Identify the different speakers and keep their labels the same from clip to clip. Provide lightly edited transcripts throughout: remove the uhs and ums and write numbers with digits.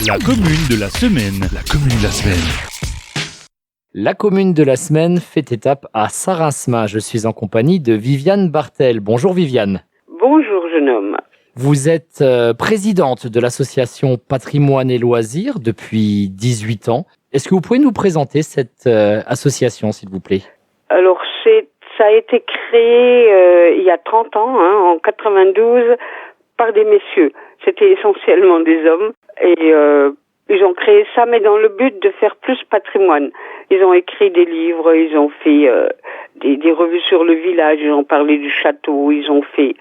Speaker 1: La commune de la semaine. La commune de la semaine.
Speaker 2: La commune de la semaine fait étape à Saint-Rincement. Je suis en compagnie de Viviane Bartel. Bonjour Viviane.
Speaker 3: Bonjour jeune homme.
Speaker 2: Vous êtes présidente de l'association Patrimoine et Loisirs depuis 18 ans. Est-ce que vous pouvez nous présenter cette association, s'il vous plaît ?
Speaker 3: Alors ça a été créé il y a 30 ans, en 92, par des messieurs. C'était essentiellement des hommes et ils ont créé ça, mais dans le but de faire plus patrimoine. Ils ont écrit des livres, ils ont fait des revues sur le village, ils ont parlé du château, ils ont fait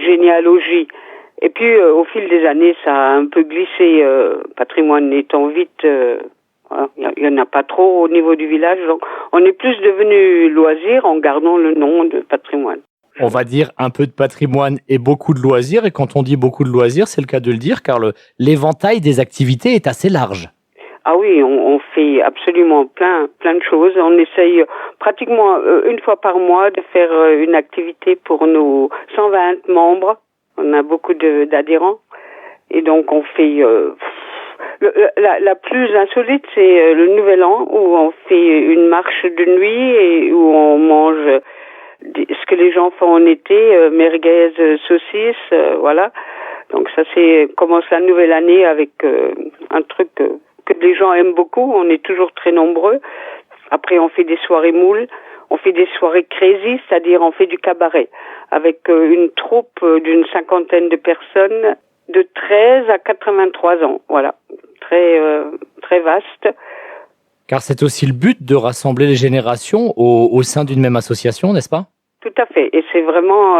Speaker 3: généalogie. Et puis au fil des années, ça a un peu glissé, patrimoine étant vite... il y en a pas trop au niveau du village, donc on est plus devenu loisir en gardant le nom de patrimoine.
Speaker 2: On va dire un peu de patrimoine et beaucoup de loisirs. Et quand on dit beaucoup de loisirs, c'est le cas de le dire, car l'éventail des activités est assez large.
Speaker 3: Ah oui, on fait absolument plein de choses. On essaye pratiquement une fois par mois de faire une activité pour nos 120 membres. On a beaucoup d'adhérents. Et donc on fait... La plus insolite, c'est le Nouvel An, où on fait une marche de nuit et où on mange ce que les gens font en été, merguez, saucisses, voilà. Donc ça, commence la nouvelle année avec un truc que les gens aiment beaucoup. On est toujours très nombreux. Après, on fait des soirées moules. On fait des soirées crazy, c'est-à-dire on fait du cabaret avec une troupe d'une 50aine de personnes de 13 à 83 ans, voilà. Très vaste.
Speaker 2: Car c'est aussi le but de rassembler les générations au sein d'une même association, n'est-ce pas ?
Speaker 3: Tout à fait. Et c'est vraiment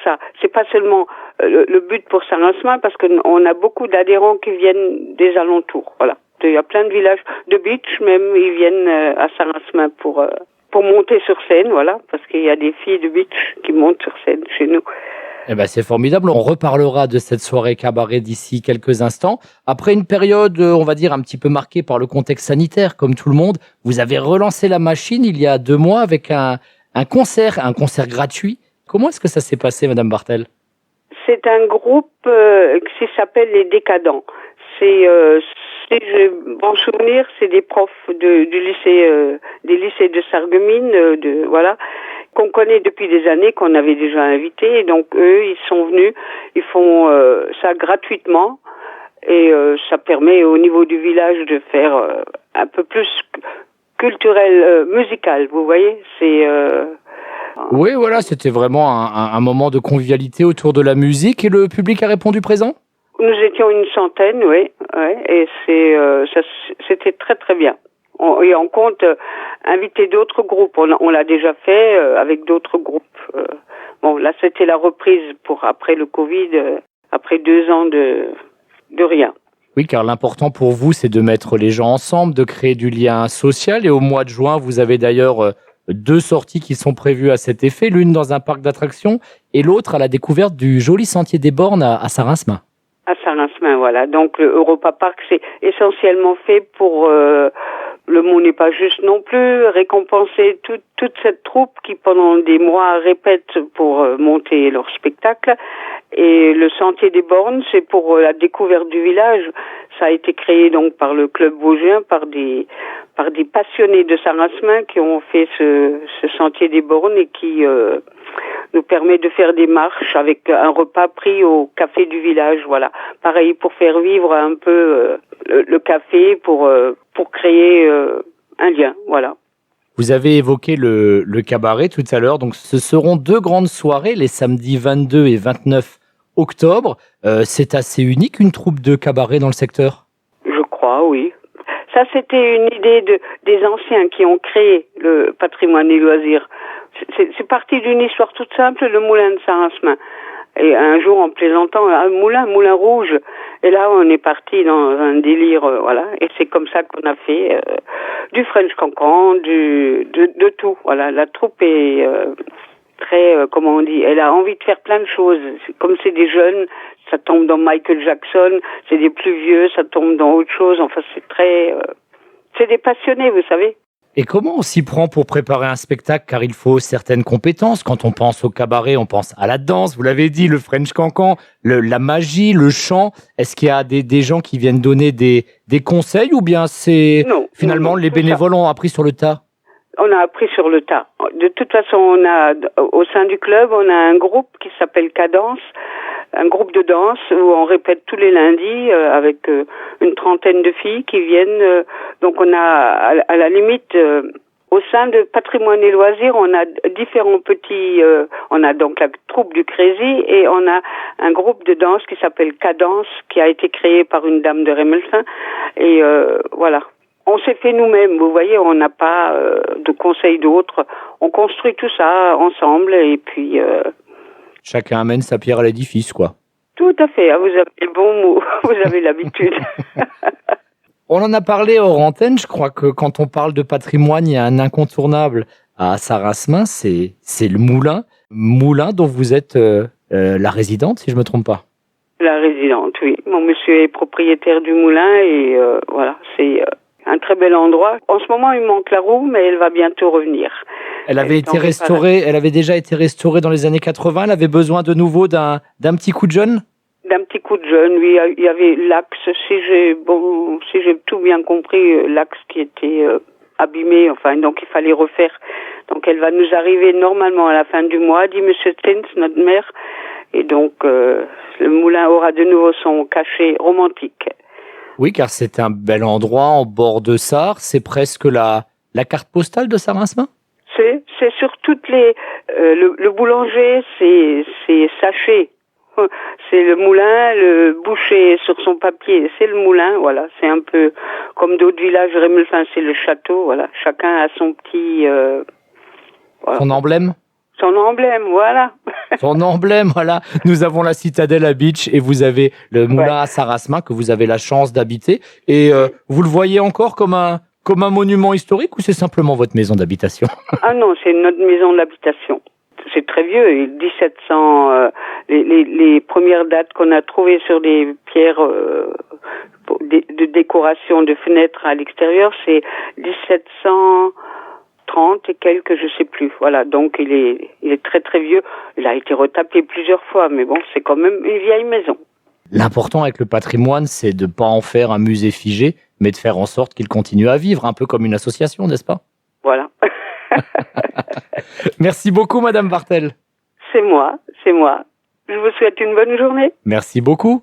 Speaker 3: ça. C'est pas seulement le but pour Saint-Rincement, parce qu'on a beaucoup d'adhérents qui viennent des alentours. Voilà. Il y a plein de villages, de beach même, ils viennent à Saint-Rincement pour monter sur scène, voilà, parce qu'il y a des filles de beach qui montent sur scène chez nous.
Speaker 2: Eh ben, c'est formidable. On reparlera de cette soirée cabaret d'ici quelques instants. Après une période, on va dire, un petit peu marquée par le contexte sanitaire, comme tout le monde, vous avez relancé la machine il y a 2 mois avec un concert gratuit. Comment est-ce que ça s'est passé, Madame Bartel ? C'est
Speaker 3: un groupe qui s'appelle Les Décadents. Bon souvenir, c'est des profs du lycée, des lycées de Sarreguemines, voilà, qu'on connaît depuis des années, qu'on avait déjà invités. Et donc eux, ils sont venus, ils font ça gratuitement, et ça permet au niveau du village de faire un peu plus culturel, musical. Vous voyez,
Speaker 2: Oui, voilà, c'était vraiment un moment de convivialité autour de la musique, et le public a répondu présent ?
Speaker 3: Nous étions une centaine, oui, et c'était très très bien. On compte inviter d'autres groupes. On l'a déjà fait avec d'autres groupes. Bon, là c'était la reprise pour après le Covid, après 2 ans de rien.
Speaker 2: Oui, car l'important pour vous, c'est de mettre les gens ensemble, de créer du lien social. Et au mois de juin, vous avez d'ailleurs 2 sorties qui sont prévues à cet effet, l'une dans un parc d'attractions et l'autre à la découverte du joli sentier des Bornes à Saint-Rincement.
Speaker 3: À Saint-Rincement, voilà. Donc le Europa Park, c'est essentiellement fait pour, le mot n'est pas juste non plus, récompenser toute cette troupe qui pendant des mois répète pour monter leur spectacle. Et le Sentier des Bornes, c'est pour la découverte du village. Ça a été créé donc par le club vosgien, par des passionnés de Saint-Rincement qui ont fait ce Sentier des Bornes et qui nous permet de faire des marches avec un repas pris au café du village, voilà. Pareil, pour faire vivre un peu le café, pour créer un lien, voilà.
Speaker 2: Vous avez évoqué le cabaret tout à l'heure, donc ce seront 2 grandes soirées, les samedis 22 et 29 octobre. C'est assez unique, une troupe de cabaret dans le secteur ?
Speaker 3: Je crois, oui. Ça, c'était une idée des anciens qui ont créé le patrimoine et loisirs. C'est parti d'une histoire toute simple, le moulin de Saint-Rincement. Et un jour, en plaisantant, un moulin rouge. Et là, on est parti dans un délire, voilà. Et c'est comme ça qu'on a fait du French Cancan, de tout. Voilà, la troupe est très, comment on dit, elle a envie de faire plein de choses. Comme c'est des jeunes, ça tombe dans Michael Jackson. C'est des plus vieux, ça tombe dans autre chose. Enfin, c'est des passionnés, vous savez.
Speaker 2: Et comment on s'y prend pour préparer un spectacle? Car il faut certaines compétences. Quand on pense au cabaret, on pense à la danse, vous l'avez dit, le French cancan, la magie, le chant. Est-ce qu'il y a des gens qui viennent donner des conseils ou bien c'est finalement les bénévoles ont appris sur le tas?
Speaker 3: On a appris sur le tas. De toute façon, au sein du club, on a un groupe qui s'appelle Cadence, un groupe de danse où on répète tous les lundis avec une trentaine de filles qui viennent. Donc on a à la limite au sein de Patrimoine et Loisirs, on a différents petits. On a donc la troupe du Crazy et on a un groupe de danse qui s'appelle Cadence, qui a été créé par une dame de Rémelfin. Et voilà. On s'est fait nous-mêmes, vous voyez, on n'a pas de conseils d'autres. On construit tout ça ensemble et puis...
Speaker 2: Chacun amène sa pierre à l'édifice, quoi.
Speaker 3: Tout à fait, vous avez le bon mot, vous avez l'habitude.
Speaker 2: On en a parlé hors antenne, je crois que quand on parle de patrimoine, il y a un incontournable à Sarasmin, c'est le moulin. Moulin dont vous êtes la résidente, si je ne me trompe pas.
Speaker 3: La résidente, oui. Mon monsieur est propriétaire du moulin et voilà, c'est... un très bel endroit. En ce moment, il manque la roue, mais elle va bientôt revenir.
Speaker 2: Elle avait été restaurée, elle avait déjà été restaurée dans les années 80. Elle avait besoin de nouveau d'un petit coup de jeune?
Speaker 3: D'un petit coup de jeune, oui. Il y avait l'axe, si j'ai tout bien compris, l'axe qui était abîmé. Enfin, donc il fallait refaire. Donc elle va nous arriver normalement à la fin du mois, dit Monsieur Tins, notre maire. Et donc le moulin aura de nouveau son cachet romantique.
Speaker 2: Oui, car c'est un bel endroit en bord de Sarre. C'est presque la carte postale de Sarasmin.
Speaker 3: C'est sur toutes les... le boulanger, c'est Saché. C'est le moulin, le boucher sur son papier, c'est le moulin, voilà. C'est un peu comme d'autres villages, Rémelfin, c'est le château, voilà. Chacun a son petit... voilà.
Speaker 2: Son emblème?
Speaker 3: Son emblème, voilà.
Speaker 2: Son emblème, voilà. Nous avons la citadelle à Beach et vous avez le moulin à Sarasmin que vous avez la chance d'habiter. Et vous le voyez encore comme un monument historique ou c'est simplement votre maison d'habitation? Ah
Speaker 3: non, c'est notre maison d'habitation. C'est très vieux, 1700. Les premières dates qu'on a trouvées sur des pierres de décoration de fenêtres à l'extérieur, c'est 1730 et quelques, je sais plus. Voilà, donc il est très très vieux. Il a été retapé plusieurs fois, mais bon, c'est quand même une vieille maison.
Speaker 2: L'important avec le patrimoine, c'est de ne pas en faire un musée figé, mais de faire en sorte qu'il continue à vivre, un peu comme une association, n'est-ce pas?
Speaker 3: Voilà.
Speaker 2: Merci beaucoup, Madame Vartel.
Speaker 3: C'est moi. Je vous souhaite une bonne journée.
Speaker 2: Merci beaucoup.